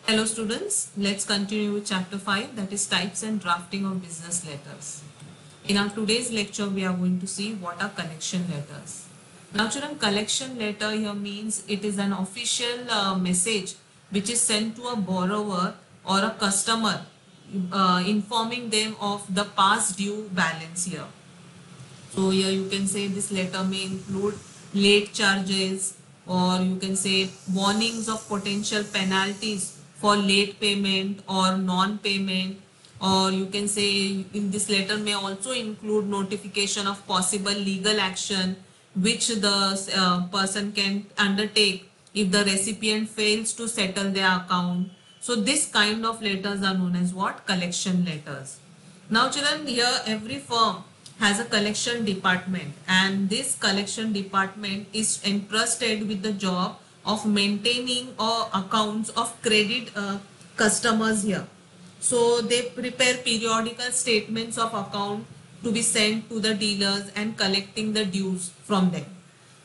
Hello students, let's continue with chapter 5, that is types and drafting of business letters. In our today's lecture we are going to see what are collection letters. Now children, collection letter here means it is an official message which is sent to a borrower or a customer informing them of the past due balance here. So here you can say this letter may include late charges, or you can say warnings of potential penalties for late payment or non-payment, or you can say in this letter may also include notification of possible legal action which the person can undertake if the recipient fails to settle their account. So this kind of letters are known as what? Collection letters. Now children, here every firm has a collection department, and this collection department is entrusted with the job of maintaining accounts of credit customers here. So they prepare periodical statements of account to be sent to the dealers and collecting the dues from them.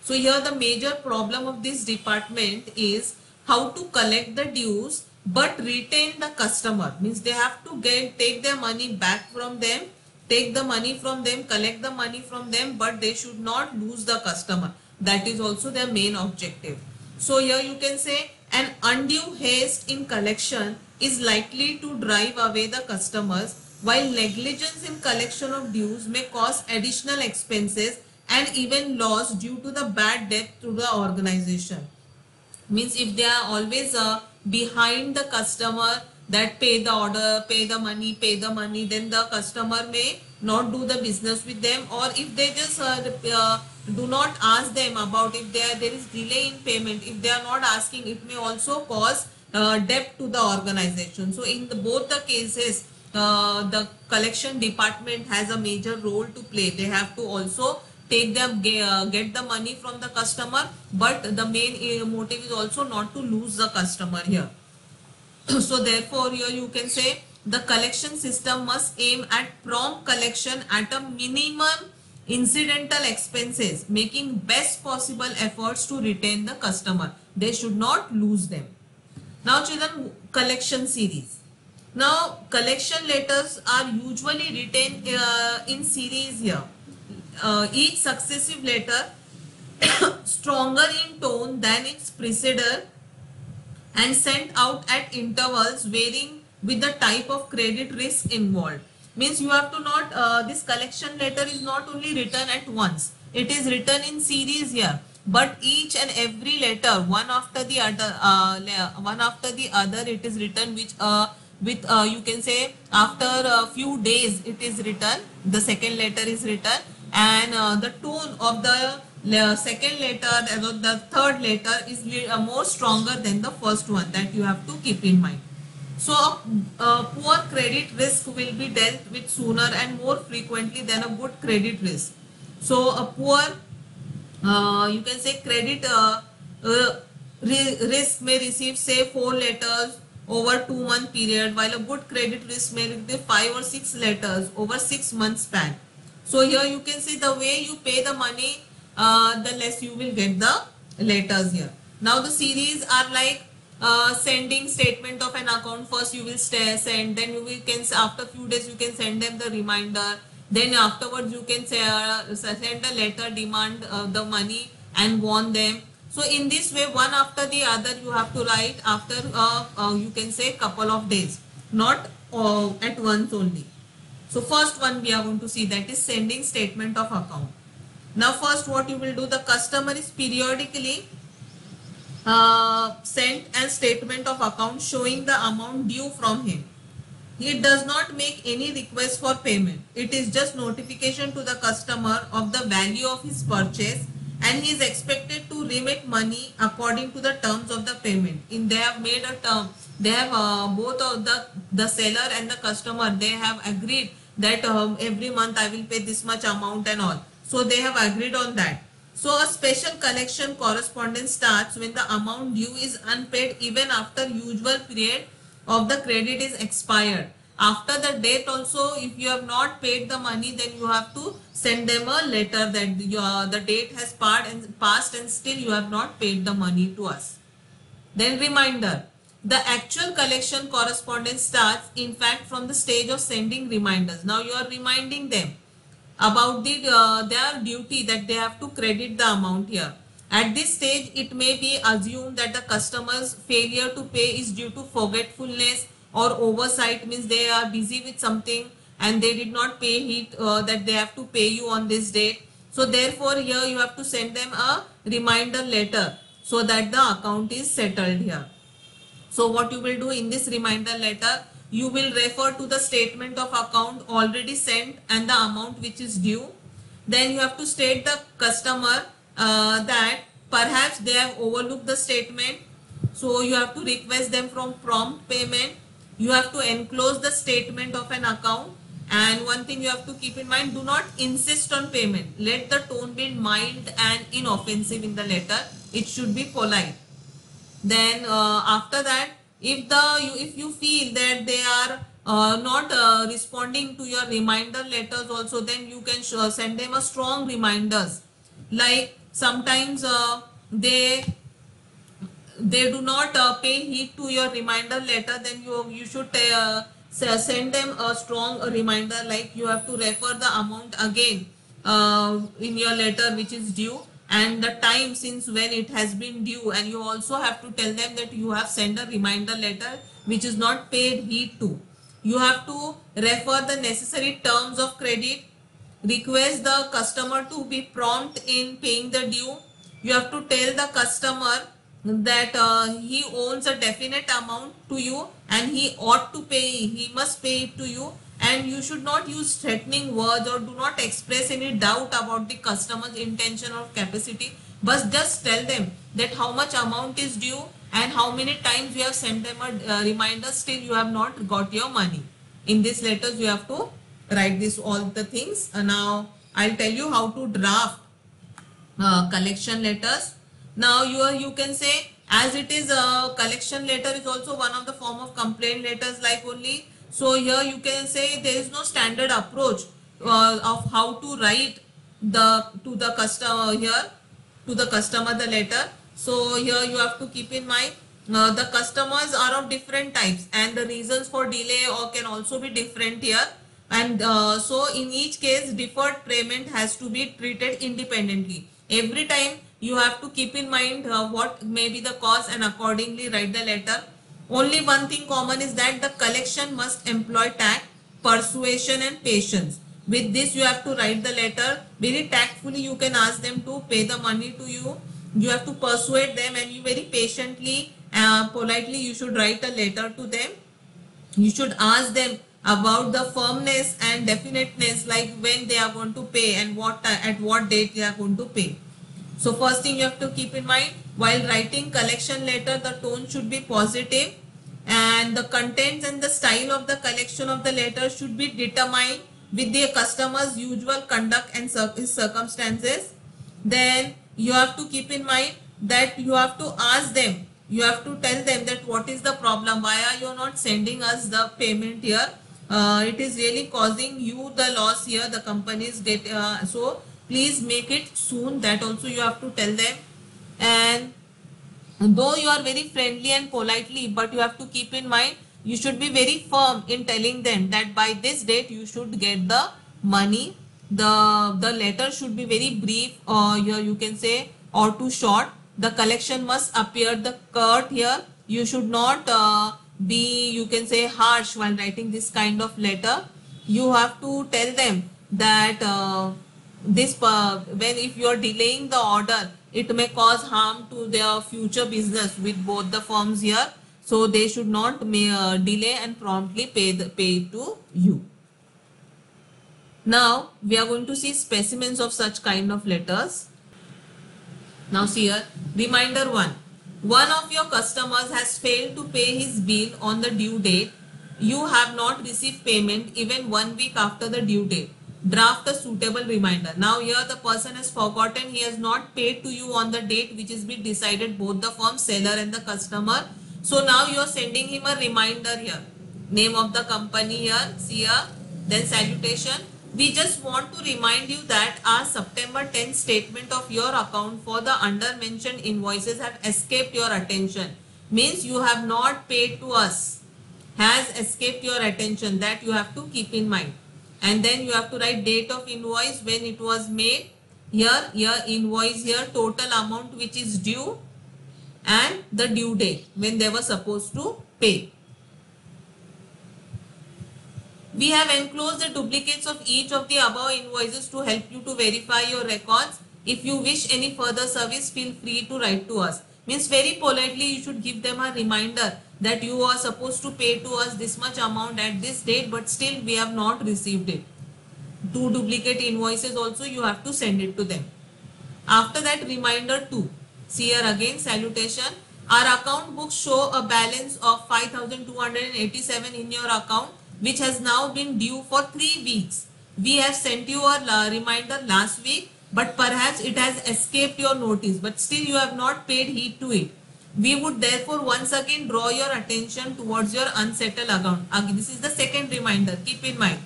So here the major problem of this department is how to collect the dues but retain the customer. Means they have to take their money back from them, take the money from them, collect the money from them, but they should not lose the customer. That is also their main objective. So here you can say an undue haste in collection is likely to drive away the customers, while negligence in collection of dues may cause additional expenses and even loss due to the bad debt to the organization. Means if they are always behind the customer, that pay the order, pay the money, then the customer may not do the business with them, or if they just do not ask them about if there is delay in payment, if they are not asking, it may also cause debt to the organization. So in both the cases, the collection department has a major role to play. They have to also take them get the money from the customer, but the main motive is also not to lose the customer here. So therefore here you can say the collection system must aim at prompt collection at a minimum incidental expenses, making best possible efforts to retain the customer. They should not lose them. Now children, collection series. Now collection letters are usually written in series here. Each successive letter stronger in tone than its precedent and sent out at intervals varying with the type of credit risk involved. Means you have to not, this collection letter is not only written at once, it is written in series here, but each and every letter one after the other it is written, which with you can say after a few days it is written, the second letter is written, and the tone of the second letter and the third letter is more stronger than the first one. That you have to keep in mind. So poor credit risk will be dealt with sooner and more frequently than a good credit risk. So a poor you can say credit risk may receive say 4 letters over 2-month period, while a good credit risk may receive 5 or 6 letters over 6 months span. So here you can see the way you pay the money, the less you will get the letters here. Now the series are like sending statement of an account. First you will send, then you can after few days you can send them the reminder. Then afterwards you can say, send a letter, demand the money and warn them. So in this way, one after the other you have to write after you can say couple of days, not at once only. So first one we are going to see, that is sending statement of account. Now first what you will do, the customer is periodically sent a statement of account showing the amount due from him. He does not make any request for payment. It is just notification to the customer of the value of his purchase, and he is expected to remit money according to the terms of the payment. In they have made a term. They have both of the seller and the customer, they have agreed that every month I will pay this much amount and all. So they have agreed on that. So a special collection correspondence starts when the amount due is unpaid even after usual period of the credit is expired. After the date also, if you have not paid the money, then you have to send them a letter that the date has passed and still you have not paid the money to us. Then reminder. The actual collection correspondence starts in fact from the stage of sending reminders. Now you are reminding them about their duty that they have to credit the amount here. At this stage, it may be assumed that the customer's failure to pay is due to forgetfulness or oversight, means they are busy with something and they did not pay it, that they have to pay you on this date. So therefore here you have to send them a reminder letter so that the account is settled here. So what you will do in this reminder letter, you will refer to the statement of account already sent and the amount which is due. Then you have to state the customer that perhaps they have overlooked the statement. So you have to request them from prompt payment. You have to enclose the statement of an account. And one thing you have to keep in mind, do not insist on payment. Let the tone be mild and inoffensive in the letter. It should be polite. Then after that, if you feel that they are not responding to your reminder letters also, then you can send them a strong reminders. Like sometimes they do not pay heed to your reminder letter, then you should send them a strong reminder, like you have to refer the amount again in your letter which is due and the time since when it has been due, and you also have to tell them that you have sent a reminder letter which is not paid heed to. You have to refer the necessary terms of credit, request the customer to be prompt in paying the due. You have to tell the customer that he owns a definite amount to you and he ought to pay, he must pay it to you. And you should not use threatening words or do not express any doubt about the customer's intention or capacity, but just tell them that how much amount is due and how many times you have sent them a reminder, still you have not got your money. In these letters you have to write this all the things. Now I'll tell you how to draft collection letters. Now you can say, as it is a collection letter is also one of the form of complaint letters like only. So here you can say there is no standard approach of how to write to the customer here, to the customer the letter. So here you have to keep in mind the customers are of different types and the reasons for delay or can also be different here. And so in each case deferred payment has to be treated independently. Every time you have to keep in mind what may be the cause and accordingly write the letter. Only one thing common is that the collection must employ tact, persuasion and patience. With this you have to write the letter. Very tactfully you can ask them to pay the money to you. You have to persuade them and you very patiently, politely you should write a letter to them. You should ask them about the firmness and definiteness, like when they are going to pay and at what date they are going to pay. So first thing you have to keep in mind, while writing collection letter, the tone should be positive and the contents and the style of the collection of the letter should be determined with the customer's usual conduct and circumstances. Then you have to keep in mind that you have to ask them, you have to tell them that what is the problem, why are you not sending us the payment here, it is really causing you the loss here, the companies get, so please make it soon. That also you have to tell them. And though you are very friendly and politely, but you have to keep in mind you should be very firm in telling them that by this date you should get the money. The letter should be very brief, or here you can say or too short. The collection must appear the curt here. You should not be, you can say, harsh while writing this kind of letter. You have to tell them that when if you are delaying the order, it may cause harm to their future business with both the firms here. So they should not delay and promptly pay to you. Now we are going to see specimens of such kind of letters. Now see here, reminder 1. One of your customers has failed to pay his bill on the due date. You have not received payment even 1 week after the due date. Draft a suitable reminder. Now here the person has forgotten, he has not paid to you on the date which is been decided, both the firm, seller and the customer. So now you are sending him a reminder here. Name of the company here, see here, then salutation. We just want to remind you that our September 10th statement of your account for the under mentioned invoices have escaped your attention. means you have not paid to us, has escaped your attention, that you have to keep in mind. And then you have to write date of invoice, when it was made, here invoice, here total amount which is due, and the due date when they were supposed to pay. We have enclosed the duplicates of each of the above invoices to help you to verify your records. If you wish any further service, feel free to write to us. Means very politely you should give them a reminder that you are supposed to pay to us this much amount at this date, but still we have not received it. 2 duplicate invoices also you have to send it to them. After that, reminder 2. See here again, salutation. Our account books show a balance of 5,287 in your account, which has now been due for 3 weeks. We have sent you a reminder last week, but perhaps it has escaped your notice, but still you have not paid heed to it. We would therefore once again draw your attention towards your unsettled account. Again, this is the second reminder. Keep in mind.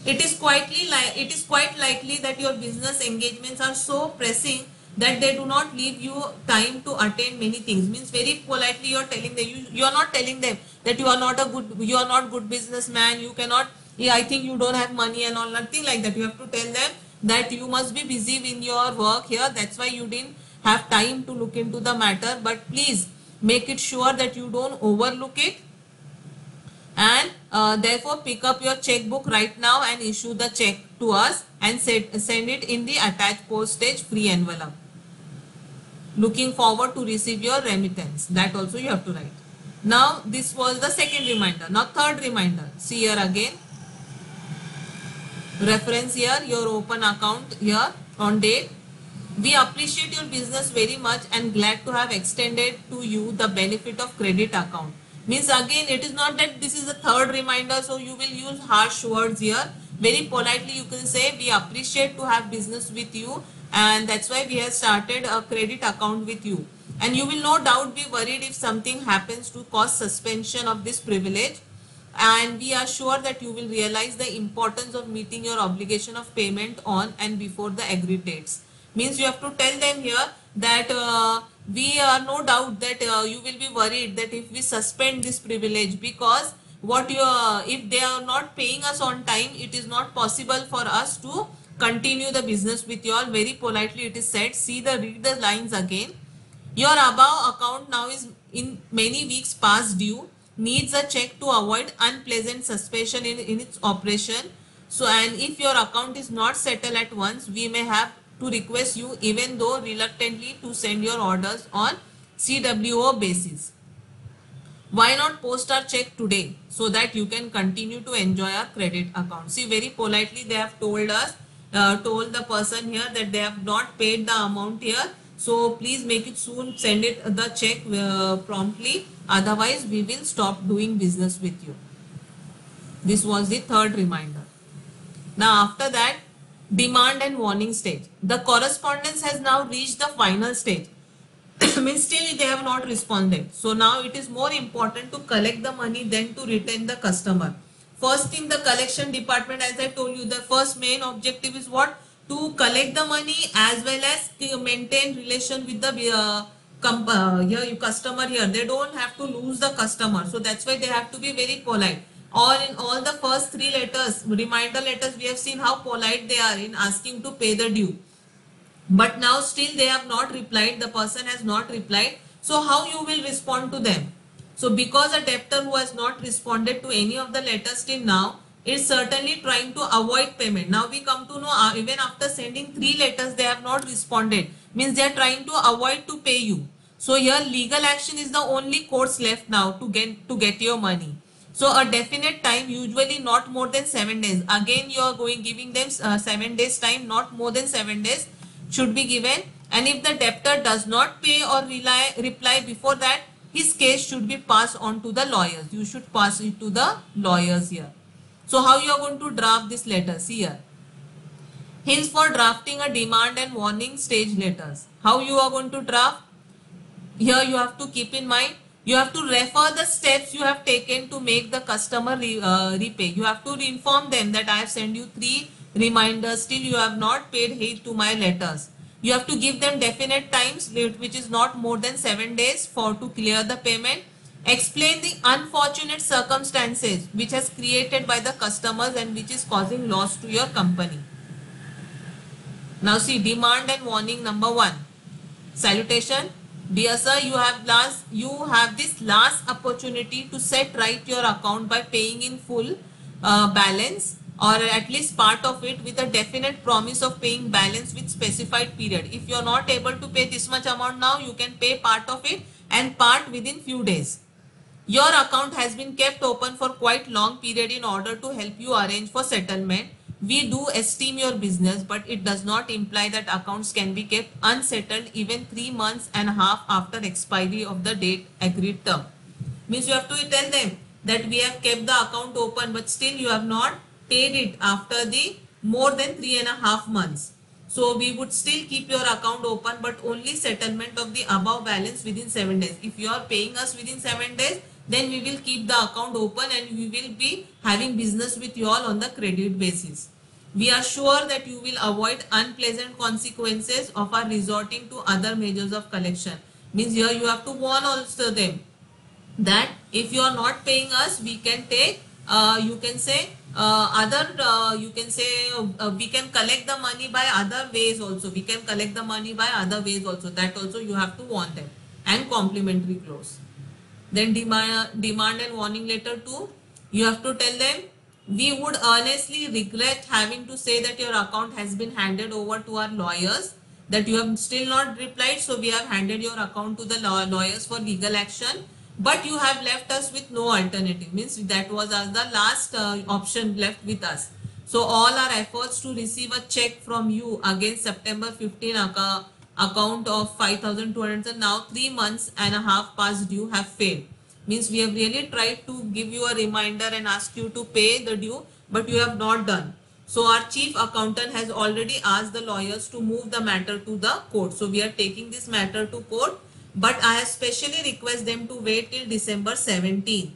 It is quite likely that your business engagements are so pressing that they do not leave you time to attend many things. Means very politely you are telling them, you are not telling them that you are not good businessman, you cannot, yeah, I think you don't have money and all, nothing like that. You have to tell them that you must be busy in your work here, that's why you didn't have time to look into the matter, but please make it sure that you don't overlook it, and therefore pick up your checkbook right now and issue the check to us and send it in the attached postage free envelope. Looking forward to receive your remittance. That also you have to write. Now this was the second reminder. Now third reminder. See here again. Reference here, your open account here on date. We appreciate your business very much and glad to have extended to you the benefit of credit account. Means again, it is not that this is the third reminder, so you will use harsh words here. Very politely you can say, we appreciate to have business with you, and that's why we have started a credit account with you. And you will no doubt be worried if something happens to cause suspension of this privilege. And we are sure that you will realize the importance of meeting your obligation of payment on and before the agreed dates. Means you have to tell them here that we are no doubt that you will be worried that if we suspend this privilege, because if they are not paying us on time, it is not possible for us to continue the business with you all. Very politely it is said. Read the lines again. Your above account now is in many weeks past due, needs a check to avoid unpleasant suspension in its operation. So, and if your account is not settled at once, we may have to request you, even though reluctantly, to send your orders on CWO basis. Why not post our check today so that you can continue to enjoy our credit account? See, very politely they have told us, told the person here that they have not paid the amount here. So please make it soon, send it the check promptly, otherwise we will stop doing business with you. This was the third reminder. Now after that, demand and warning stage. The correspondence has now reached the final stage. Means still they have not responded. So now it is more important to collect the money than to retain the customer. First in the collection department, as I told you, the first main objective is what? To collect the money as well as maintain relation with the customer here. They don't have to lose the customer. So that's why they have to be very polite. Or in all the first 3 letters, reminder letters, we have seen how polite they are in asking to pay the due. But now still they have not replied, the person has not replied. So how you will respond to them? So because a debtor who has not responded to any of the letters till now is certainly trying to avoid payment. Now we come to know even after sending 3 letters they have not responded. Means they are trying to avoid to pay you. So here legal action is the only course left now to get your money. So a definite time, usually not more than 7 days. Again you are giving them 7 days time, not more than 7 days should be given. And if the debtor does not pay or reply before that, his case should be passed on to the lawyers. You should pass it to the lawyers here. So how you are going to draft this letter? See here. Hints for drafting a demand and warning stage letters. How you are going to draft? Here you have to keep in mind, you have to refer the steps you have taken to make the customer repay. You have to inform them that I have sent you 3 reminders, still you have not paid heed to my letters. You have to give them definite times, which is not more than 7 days for to clear the payment. Explain the unfortunate circumstances which has created by the customers and which is causing loss to your company. Now see, demand and warning number 1. Salutation. Dear sir, you have this last opportunity to set right your account by paying in full balance, or at least part of it, with a definite promise of paying balance with specified period. If you are not able to pay this much amount now, you can pay part of it and part within few days. Your account has been kept open for quite long period in order to help you arrange for settlement. We do esteem your business, but it does not imply that accounts can be kept unsettled even 3 months and a half after expiry of the date agreed term. Means you have to tell them that we have kept the account open, but still you have not paid it after the more than 3.5 months. So we would still keep your account open, but only settlement of the above balance within 7 days. If you are paying us within 7 days, then we will keep the account open and we will be having business with you all on the credit basis. We are sure that you will avoid unpleasant consequences of our resorting to other measures of collection. Means here you have to warn also them that if you are not paying us, we can take you can say we can collect the money by other ways also. We can collect the money by other ways also. That also you have to warn them. And complimentary clause. Then demand and warning letter 2. You have to tell them, we would earnestly regret having to say that your account has been handed over to our lawyers, that you have still not replied, so we have handed your account to the lawyers for legal action, but you have left us with no alternative. Means that was the last option left with us. So all our efforts to receive a check from you against September 15 account of 5,200, and now 3 months and a half past due have failed. Means we have really tried to give you a reminder and ask you to pay the due, but you have not done. So our chief accountant has already asked the lawyers to move the matter to the court. So we are taking this matter to court, but I have specially request them to wait till December 17.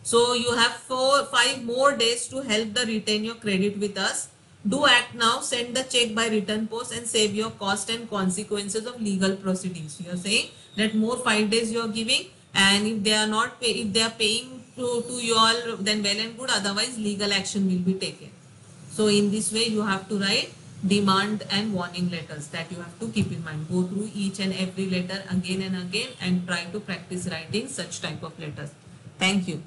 So you have 5 more days to help the retain your credit with us. Do act now, send the check by return post and save your cost and consequences of legal proceedings. You are saying that more 5 days you are giving, and if they are not if they are paying to you all, then well and good, otherwise legal action will be taken. So in this way you have to write demand and warning letters, that you have to keep in mind. Go through each and every letter again and again and try to practice writing such type of letters. Thank you.